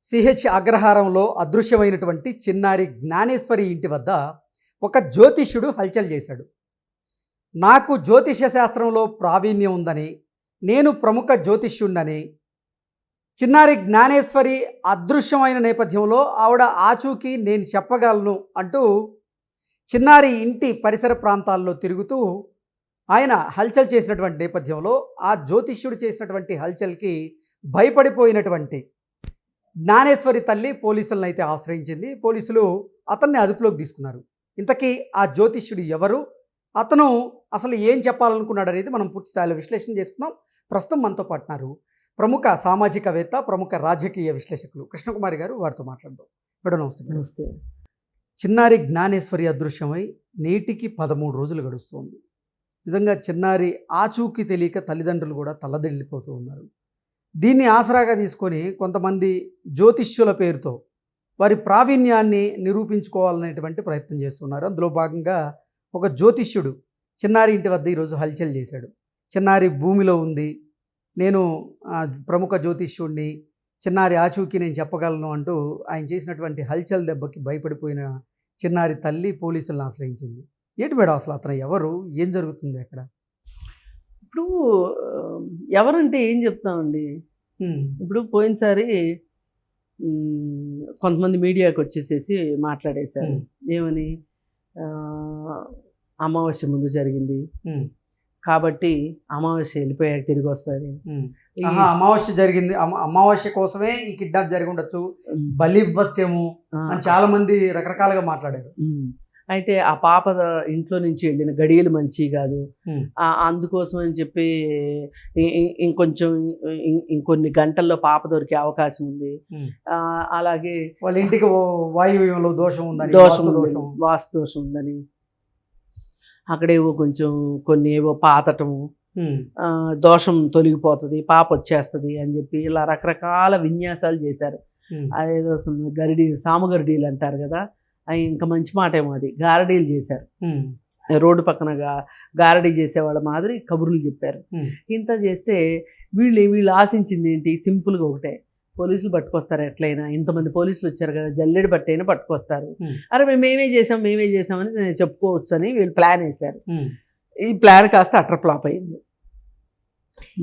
CH అగ్రహారంలో అదృశ్యమైనటువంటి చిన్నారి జ్ఞానేశ్వరి ఇంటి వద్ద ఒక జ్యోతిష్యుడు హల్చల్ చేశాడు. నాకు జ్యోతిష్య శాస్త్రంలో ప్రావీణ్యం ఉందని, నేను ప్రముఖ జ్యోతిష్యుడినని, చిన్నారి జ్ఞానేశ్వరి అదృశ్యమైన నేపథ్యంలో ఆవిడ ఆచూకీ నేను చెప్పగలను అంటూ చిన్నారి ఇంటి పరిసర ప్రాంతాల్లో తిరుగుతూ ఆయన హల్చల్ చేసినటువంటి నేపథ్యంలో ఆ జ్యోతిష్యుడు చేసినటువంటి హల్చల్కి భయపడిపోయినటువంటి జ్ఞానేశ్వరి తల్లి పోలీసులను అయితే ఆశ్రయించింది. పోలీసులు అతన్ని అదుపులోకి తీసుకున్నారు. ఇంతకీ ఆ జ్యోతిష్యుడు ఎవరు, అతను అసలు ఏం చెప్పాలనుకున్నాడు అనేది మనం పూర్తి స్థాయిలో విశ్లేషణ చేసుకున్నాం. ప్రస్తుతం మనతో పాటున్నారు ప్రముఖ సామాజికవేత్త, ప్రముఖ రాజకీయ విశ్లేషకులు కృష్ణకుమారి గారు. వారితో మాట్లాడదాం. మేడం నమస్తే. నమస్తే. చిన్నారి జ్ఞానేశ్వరి అదృశ్యమై నేటికి 13 రోజులు గడుస్తుంది. నిజంగా చిన్నారి ఆచూకీ తెలియక తల్లిదండ్రులు కూడా తల్లదిల్లిపోతూ ఉన్నారు. దీన్ని ఆసరాగా తీసుకొని కొంతమంది జ్యోతిష్యుల పేరుతో వారి ప్రావీణ్యాన్ని నిరూపించుకోవాలనేటువంటి ప్రయత్నం చేస్తున్నారు. అందులో భాగంగా ఒక జ్యోతిష్యుడు చిన్నారి ఇంటి వద్ద ఈరోజు హల్చల్ చేశాడు. చిన్నారి భూమిలో ఉంది, నేను ప్రముఖ జ్యోతిష్యుడిని, చిన్నారి ఆచూకీ నేను చెప్పగలను అంటూ ఆయన చేసినటువంటి హల్చల్ దెబ్బకి భయపడిపోయిన చిన్నారి తల్లి పోలీసులను ఆశ్రయించింది. ఏంటి మేడం అసలు అతను ఎవరు, ఏం జరుగుతుంది అక్కడ? ఇప్పుడు ఎవరంటే ఏం చెప్తామండి. ఇప్పుడు పోయినసారి కొంతమంది మీడియాకి వచ్చేసేసి మాట్లాడేశారు. ఏమని, అమావాస్య ముందు జరిగింది కాబట్టి అమావాస్య వెళ్ళిపోయాక తిరిగి వస్తుంది. అమావాస్య జరిగింది, అమావాస్య కోసమే ఈ కిడ్నాప్ జరిగి ఉండొచ్చు, బలి ఇవ్వచ్చేమో అని చాలా మంది రకరకాలుగా మాట్లాడారు. అయితే ఆ పాప ఇంట్లో నుంచి వెళ్ళిన గడియలు మంచి కాదు, అందుకోసం అని చెప్పి ఇంకొన్ని గంటల్లో పాప దొరికే అవకాశం ఉంది. అలాగే వాళ్ళ ఇంటికి వాయువ్యంలో దోషం ఉందని, వాస్తు దోషం ఉందని, అక్కడేవో కొంచెం కొన్ని ఏవో పాతటము, దోషం తొలగిపోతుంది, పాప వచ్చేస్తుంది అని చెప్పి ఇలా రకరకాల విన్యాసాలు చేశారు. అదేదో సామగరిడీలు అంటారు కదా, అవి ఇంకా మంచి మాట ఏమో, అది గారడీలు చేశారు. రోడ్డు పక్కన గారడీ చేసేవాళ్ళ మాదిరి కబుర్లు చెప్పారు. ఇంత చేస్తే వీళ్ళు ఆశించింది ఏంటి, సింపుల్గా ఒకటే, పోలీసులు పట్టుకొస్తారు ఎట్లయినా, ఇంతమంది పోలీసులు వచ్చారు కదా, జల్లెడి పట్టైనా పట్టుకొస్తారు, అరే మేమే చేసామని చెప్పుకోవచ్చు అని వీళ్ళు ప్లాన్ వేశారు. ఈ ప్లాన్ కాస్త అటర్ ఫ్లాప్ అయింది.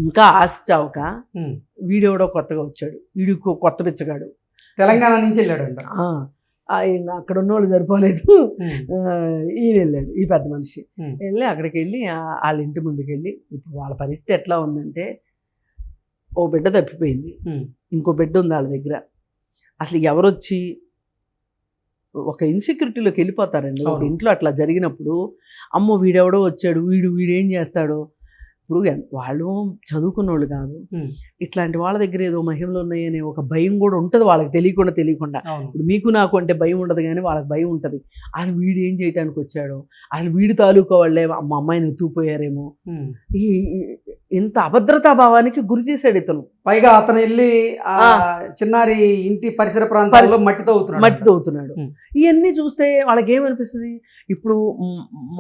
ఇంకా ఆశ చావక వీడెవడో కొత్తగా వచ్చాడు, వీడు కొత్త పిచ్చగాడు, తెలంగాణ నుంచి వెళ్ళాడు. అక్కడ ఉన్న వాళ్ళు సరిపోలేదు, ఈయన వెళ్ళాడు, ఈ పెద్ద మనిషి వెళ్ళి అక్కడికి వెళ్ళి వాళ్ళ ఇంటి ముందుకు వెళ్ళి, ఇప్పుడు వాళ్ళ పరిస్థితి ఎట్లా ఉందంటే, ఓ బిడ్డ తప్పిపోయింది, ఇంకో బిడ్డ ఉంది వాళ్ళ దగ్గర. అసలు ఎవరొచ్చి ఒక ఇన్సెక్యూరిటీలోకి వెళ్ళిపోతారండి. ఒక ఇంట్లో అట్లా జరిగినప్పుడు, అమ్మో వీడెవడో వచ్చాడు, వీడేం చేస్తాడో. ఇప్పుడు వాళ్ళు చదువుకున్న వాళ్ళు కాదు, ఇట్లాంటి వాళ్ళ దగ్గర ఏదో మహిమలు ఉన్నాయనే ఒక భయం కూడా ఉంటుంది వాళ్ళకి తెలియకుండా. ఇప్పుడు మీకు నాకు అంటే భయం ఉండదు, కానీ వాళ్ళకి భయం ఉంటుంది. అసలు వీడు ఏం చేయడానికి వచ్చాడో, అసలు వీడి తాలూకా వాళ్ళే మా అమ్మాయిని ఎత్తుకుపోయారేమో, ఈ ఇంత అభద్రతా భావానికి గురి చేశాడు ఇతను. పైగా అతను వెళ్ళి చిన్నారి ఇంటి పరిసర ప్రాంతాల్లో మట్టి తవ్వుతున్నాడు. ఇవన్నీ చూస్తే వాళ్ళకి ఏమనిపిస్తుంది, ఇప్పుడు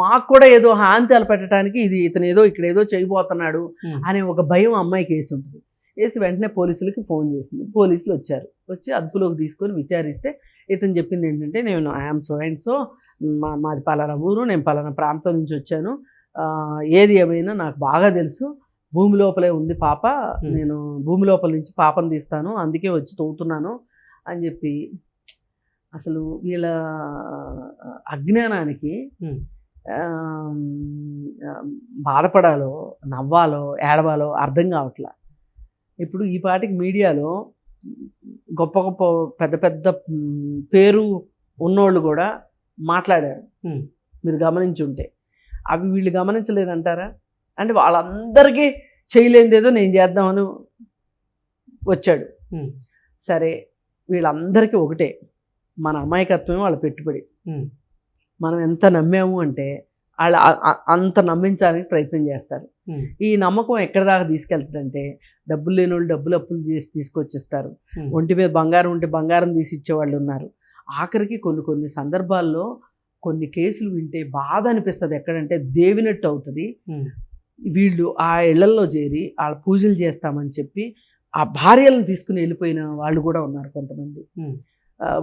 మాకు కూడా ఏదో హాని తలపెట్టడానికి ఇతను ఏదో ఇక్కడ ఏదో చేయబోతున్నాడు అనే ఒక భయం అమ్మాయికి వేసి ఉంటుంది. వేసి వెంటనే పోలీసులకి ఫోన్ చేసింది. పోలీసులు వచ్చి అదుపులోకి తీసుకొని విచారిస్తే ఇతను చెప్పింది ఏంటంటే, నేను ఐఎమ్ సో అండ్ సో, మాది పలానా ఊరు, నేను పలానా ప్రాంతం నుంచి వచ్చాను, ఏది ఏమైనా నాకు బాగా తెలుసు, భూమి లోపలే ఉంది పాప, నేను భూమి లోపల నుంచి పాపను తీస్తాను, అందుకే వచ్చి తవ్వుతున్నాను అని చెప్పి. అసలు వీళ్ళ అజ్ఞానానికి బాధపడాలో, నవ్వాలో, ఏడవాలో అర్థం కావట్లా. ఇప్పుడు ఈ పాటికి మీడియాలో గొప్ప గొప్ప పెద్ద పేరు ఉన్నోళ్ళు కూడా మాట్లాడారు, మీరు గమనించుంటే. అవి వీళ్ళు గమనించలేదంటారా? అంటే వాళ్ళందరికీ చేయలేనిదేదో నేను చేద్దామని వచ్చాడు. సరే, వీళ్ళందరికీ ఒకటే, మన అమాయకత్వమే వాళ్ళ పెట్టుబడి. మనం ఎంత నమ్మాము అంటే వాళ్ళు అంత నమ్మించడానికి ప్రయత్నం చేస్తారు. ఈ నమ్మకం ఎక్కడి దాకా తీసుకెళ్తుందంటే, డబ్బులు లేని వాళ్ళు డబ్బులు అప్పులు చేసి తీసుకొచ్చేస్తారు. ఒంటి మీద బంగారం ఉంటే బంగారం తీసి ఇచ్చేవాళ్ళు ఉన్నారు. ఆఖరికి కొన్ని సందర్భాల్లో కొన్ని కేసులు వింటే బాధ అనిపిస్తుంది. ఎక్కడంటే దేవినట్టు అవుతుంది. వీళ్ళు ఆ ఇళ్లల్లో చేరి వాళ్ళ పూజలు చేస్తామని చెప్పి ఆ భార్యలను తీసుకుని వెళ్ళిపోయిన వాళ్ళు కూడా ఉన్నారు కొంతమంది. ఉమ్,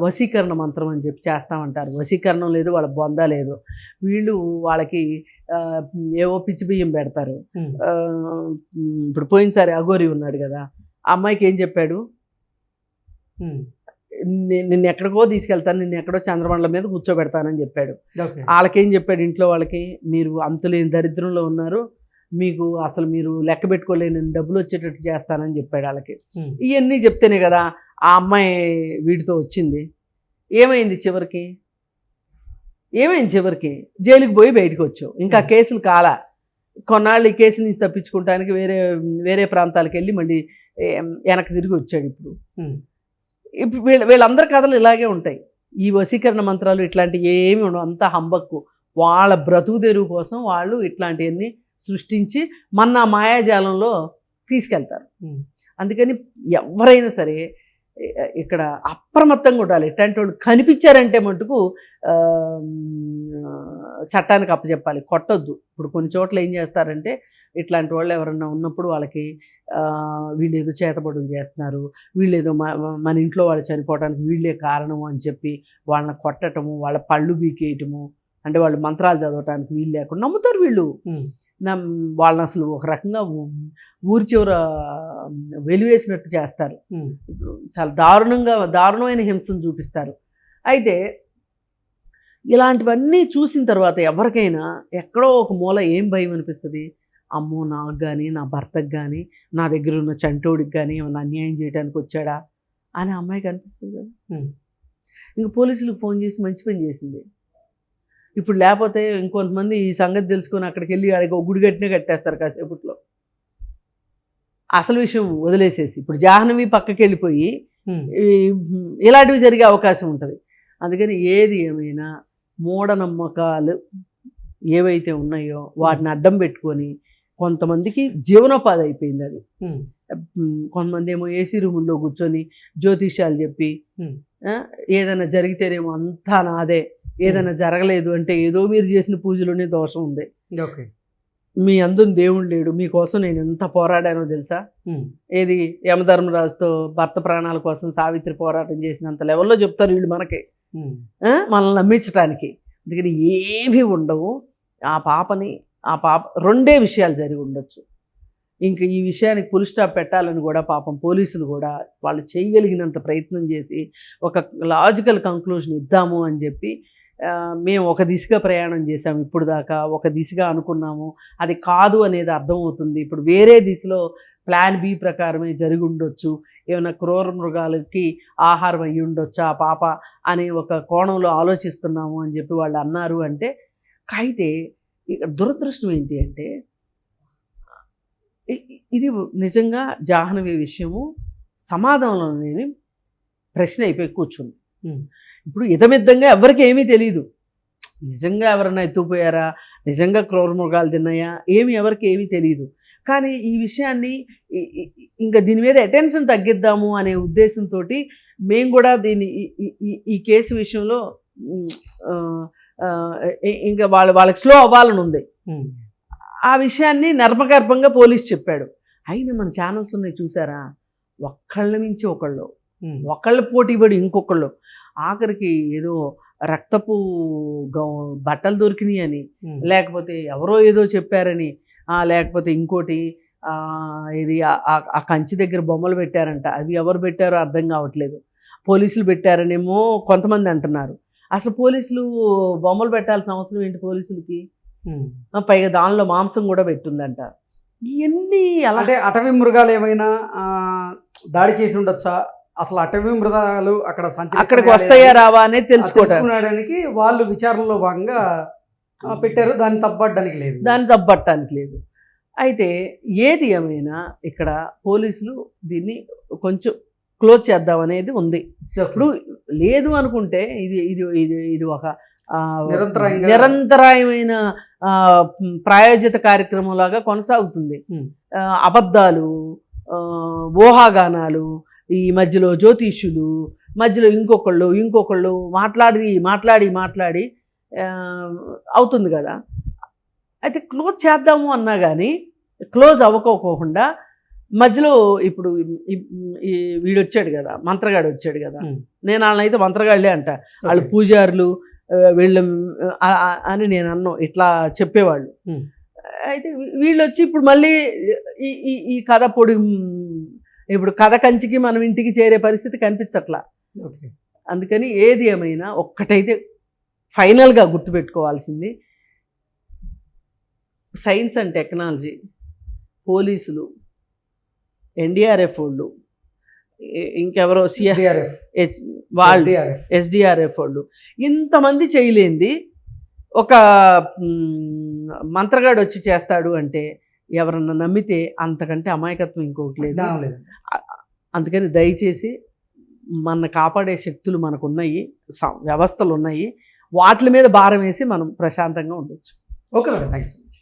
వశీకరణ మంత్రం అని చెప్పి చేస్తామంటారు. వశీకరణం లేదు, వాళ్ళ బొంద లేదు. వీళ్ళు వాళ్ళకి ఏవో పిచ్చి బియ్యం పెడతారు. ఉమ్, ఆ, ఇప్పుడు పోయినసారి అఘోరి ఉన్నాడు కదా, ఆ అమ్మాయికి ఏం చెప్పాడు, ఉమ్, నిన్ను ఎక్కడికో తీసుకెళ్తాను, నిన్ను ఎక్కడో చంద్రమండలం మీద కూర్చోబెడతానని చెప్పాడు. ఓకే. వాళ్ళకేం చెప్పాడు ఇంట్లో వాళ్ళకి, మీరు అంతులేని దరిద్రంలో ఉన్నారు, మీకు అసలు మీరు లెక్క పెట్టుకోలేని డబ్బులు వచ్చేటట్టు చేస్తానని చెప్పాడు వాళ్ళకి. ఉమ్, ఇవన్నీ చెప్తేనే కదా ఆ అమ్మాయి వీడితో వచ్చింది. ఏమైంది చివరికి, జైలుకి పోయి బయటకు వచ్చావు. ఇంకా కేసులు కాలా, కొన్నాళ్ళు ఈ కేసు నుంచి తప్పించుకోవడానికి వేరే ప్రాంతాలకు వెళ్ళి మళ్ళీ వెనక్కి తిరిగి వచ్చాడు. ఉమ్, ఇప్పుడు వీళ్ళందరి కథలు ఇలాగే ఉంటాయి. ఈ వశీకరణ మంత్రాలు ఇట్లాంటివి ఏమి ఉండవు, అంతా హంబక్కు. వాళ్ళ బ్రతుకు తెరువు కోసం వాళ్ళు ఇట్లాంటివన్నీ సృష్టించి మన మాయాజాలంలో తీసుకెళ్తారు. ఉమ్, అందుకని ఎవరైనా సరే ఇక్కడ అప్రమత్తంగా ఉండాలి. ఇట్లాంటి వాళ్ళు కనిపించారంటే మటుకు చట్టానికి అప్పచెప్పాలి, కొట్టొద్దు. ఇప్పుడు కొన్ని చోట్ల ఏం చేస్తారంటే ఇట్లాంటి వాళ్ళు ఎవరన్నా ఉన్నప్పుడు వాళ్ళకి వీళ్ళు ఏదో చేతబడులు చేస్తున్నారు, వీళ్ళు ఏదో మన ఇంట్లో వాళ్ళు చనిపోవడానికి వీళ్ళే కారణము అని చెప్పి వాళ్ళని కొట్టటము, వాళ్ళ పళ్ళు బీకేయటము, అంటే వాళ్ళు మంత్రాలు చదవటానికి వీళ్ళు లేకుండా నమ్ముతారు వీళ్ళు. వాళ్ళని అసలు ఒక రకంగా ఊరి చివర వెలివేసినట్టు చేస్తారు. చాలా దారుణమైన హింసను చూపిస్తారు. అయితే ఇలాంటివన్నీ చూసిన తర్వాత ఎవరికైనా ఎక్కడో ఒక మూల ఏం భయం అనిపిస్తుంది, అమ్మో నాకు కానీ నా భర్తకు కానీ నా దగ్గర ఉన్న చంటోడికి కానీ ఏమైనా అన్యాయం చేయడానికి వచ్చాడా అని అమ్మాయికి అనిపిస్తుంది కదా. ఇంక పోలీసులకు ఫోన్ చేసి మంచి పని చేసింది. ఇప్పుడు లేకపోతే ఇంకొంతమంది ఈ సంగతి తెలుసుకొని అక్కడికి వెళ్ళి ఆడికి ఒక గుడి కట్టినే కట్టేస్తారు కాసేపట్లో. అసలు విషయం వదిలేసేసి ఇప్పుడు జాహ్నవి పక్కకి వెళ్ళిపోయి ఇలాంటివి జరిగే అవకాశం ఉంటుంది. అందుకని ఏది ఏమైనా మూఢనమ్మకాలు ఏవైతే ఉన్నాయో వాటిని అడ్డం పెట్టుకొని కొంతమందికి జీవనోపాధి అయిపోయింది అది. కొంతమంది ఏమో ఏసీ రూముల్లో కూర్చొని జ్యోతిష్యాలు చెప్పి ఏదైనా జరిగితేనేమో అంతా నాదే, ఏదైనా జరగలేదు అంటే ఏదో మీరు చేసిన పూజలోనే దోషం ఉంది, మీ అందుని దేవుడు లేడు, మీకోసం నేను ఎంత పోరాడానో తెలుసా. ఏది యమధర్మరాజుతో భర్త ప్రాణాల కోసం సావిత్రి పోరాటం చేసినంత లెవెల్లో చెప్తారు వీళ్ళు మనకి, మనల్ని నమ్మించటానికి. అందుకని ఏమీ ఉండవు. ఆ పాప రెండే విషయాలు జరిగి ఉండొచ్చు. ఇంకా ఈ విషయానికి ఫుల్ స్టాప్ పెట్టాలని కూడా పాపం పోలీసులు కూడా వాళ్ళు చేయగలిగినంత ప్రయత్నం చేసి ఒక లాజికల్ కంక్లూజన్ ఇద్దాము అని చెప్పి మేము ఒక దిశగా ప్రయాణం చేసాము. ఇప్పుడు దాకా ఒక దిశగా అనుకున్నాము, అది కాదు అనేది అర్థమవుతుంది. ఇప్పుడు వేరే దిశలో ప్లాన్ బి ప్రకారమే జరిగి ఉండొచ్చు, ఏమైనా క్రూర మృగాలకి ఆహారం అయ్యి ఉండొచ్చు ఆ పాప అనే ఒక కోణంలో ఆలోచిస్తున్నాము అని చెప్పి వాళ్ళు అన్నారు. అంటే అయితే దురదృష్టం ఏంటి అంటే ఇది నిజంగా జాహ్నవి విషయము సమాధానంలో లేని ప్రశ్న అయిపోయి కూర్చుంది. ఇప్పుడు ఇదమిద్దంగా ఎవరికి ఏమీ తెలియదు, నిజంగా ఎవరైనా ఎత్తుకుపోయారా, నిజంగా క్రూర మృగాలు తిన్నాయా, ఎవరికి ఏమీ తెలియదు. కానీ ఈ విషయాన్ని ఇంకా దీని మీద అటెన్షన్ తగ్గిద్దాము అనే ఉద్దేశంతో మేము కూడా దీన్ని ఈ కేసు విషయంలో ఇంకా వాళ్ళకి స్లో అవ్వాలని ఉంది. ఆ విషయాన్ని నర్మగర్భంగా పోలీసు చెప్పాడు. అయినా మన ఛానల్స్ ఉన్నాయి చూసారా, ఒక్కళ్ళ నుంచి ఒకళ్ళు పోటీపడి ఇంకొకళ్ళు, ఆఖరికి ఏదో రక్తపు బట్టలు దొరికినాయి అని, లేకపోతే ఎవరో ఏదో చెప్పారని, లేకపోతే ఇంకోటి ఇది ఆ కంచి దగ్గర బొమ్మలు పెట్టారంట, అవి ఎవరు పెట్టారో అర్థం కావట్లేదు, పోలీసులు పెట్టారనేమో కొంతమంది అంటున్నారు. అసలు పోలీసులు బొమ్మలు పెట్టాల్సిన అవసరం ఏంటి పోలీసులకి? పైగా దానిలో మాంసం కూడా పెట్టుందంట. ఇవన్నీ అంటే అటవీ మృగాలు ఏమైనా దాడి చేసి ఉండొచ్చా, అసలు అటవీ మృగాలు అక్కడికి వస్తాయా రావా అనేది తెలుసుకోవడానికి వాళ్ళు విచారణలో భాగంగా పెట్టారు. దాన్ని తప్పబట్టడానికి లేదు. అయితే ఏది ఏమైనా ఇక్కడ పోలీసులు దీన్ని కొంచెం క్లోజ్ చేద్దామనేది ఉంది. ఇప్పుడు లేదు అనుకుంటే ఇది ఒక నిరంతరాయమైన ప్రాయోజిత కార్యక్రమం లాగా కొనసాగుతుంది. అబద్ధాలు, ఊహాగానాలు, ఈ మధ్యలో జ్యోతిష్యులు, మధ్యలో ఇంకొకళ్ళు మాట్లాడి అవుతుంది కదా. అయితే క్లోజ్ చేద్దాము అన్నా కానీ క్లోజ్ అవ్వకోకుండా మధ్యలో ఇప్పుడు ఈ వీడొచ్చాడు కదా, మంత్రగాడు వచ్చాడు కదా, ఉమ్. నేను వాళ్ళనైతే మంత్రగాళ్ళే అంట, వాళ్ళు పూజారులు వీళ్ళు అని నేను అన్నాను, ఇట్లా చెప్పేవాళ్ళు. ఉమ్. అయితే వీళ్ళు వచ్చి ఇప్పుడు మళ్ళీ ఈ కథ ఇప్పుడు కథ కంచికి మనం ఇంటికి చేరే పరిస్థితి కనిపించట్లా. ఓకే. అందుకని ఏది ఏమైనా ఒక్కటైతే ఫైనల్గా గుర్తుపెట్టుకోవాల్సింది, సైన్స్ అండ్ టెక్నాలజీ, పోలీసులు, ఎన్డీఆర్ఎఫ్ వాళ్ళు, ఇంకెవరో SDRF. వాళ్ళు, SDRF. ఎస్డిఆర్ఎఫ్ వాళ్ళు, ఇంతమంది చేయలేంది ఒక మంత్రగాడు వచ్చి చేస్తాడు అంటే ఎవరన్నా నమ్మితే అంతకంటే అమాయకత్వం ఇంకొకటి లేదు. జ్ఞానం లేదండి. అందుకని దయచేసి మన కాపాడే శక్తులు మనకున్నాయి, వ్యవస్థలు ఉన్నాయి, వాటి మీద భారం వేసి మనం ప్రశాంతంగా ఉండొచ్చు. Okay madam, thank you so much.